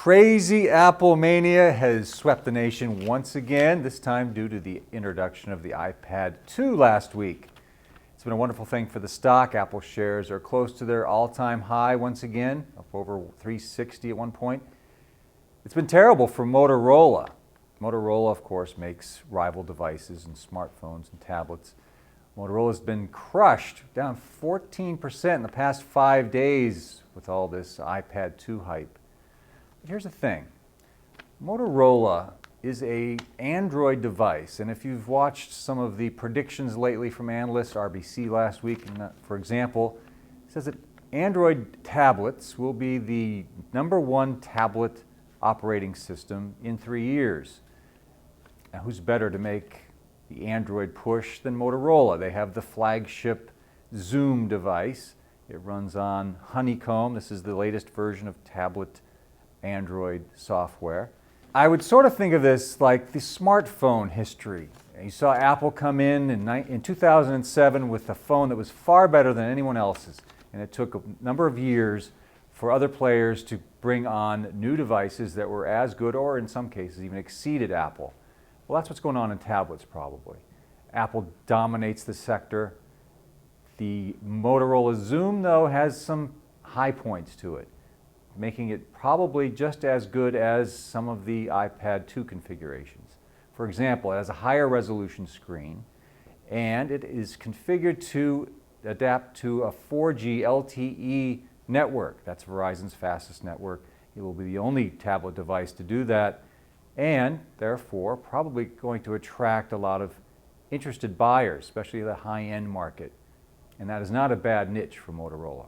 Crazy Apple mania has swept the nation once again, this time due to the introduction of the iPad 2 last week. It's been a wonderful thing for the stock. Apple shares are close to their all-time high once again, up over 360 at one point. It's been terrible for Motorola. Motorola, of course, makes rival devices and smartphones and tablets. Motorola's been crushed, down 14% in the past 5 days with all this iPad 2 hype. But here's the thing. Motorola is an Android device, and if you've watched some of the predictions lately from analysts, RBC last week, for example, it says that Android tablets will be the #1 tablet operating system in 3 years. Now, who's better to make the Android push than Motorola? They have the flagship Xoom device. It runs on Honeycomb. This is the latest version of tablet Android software. I would sort of think of this like the smartphone history. You saw Apple come in 2007 with a phone that was far better than anyone else's, and it took a number of years for other players to bring on new devices that were as good or in some cases even exceeded Apple. Well, that's what's going on in tablets probably. Apple dominates the sector. The Motorola Xoom, though, has some high points to it, making it probably just as good as some of the iPad 2 configurations. For example, it has a higher resolution screen, and it is configured to adapt to a 4G LTE network. That's Verizon's fastest network. It will be the only tablet device to do that, and therefore probably going to attract a lot of interested buyers, especially the high-end market. And that is not a bad niche for Motorola.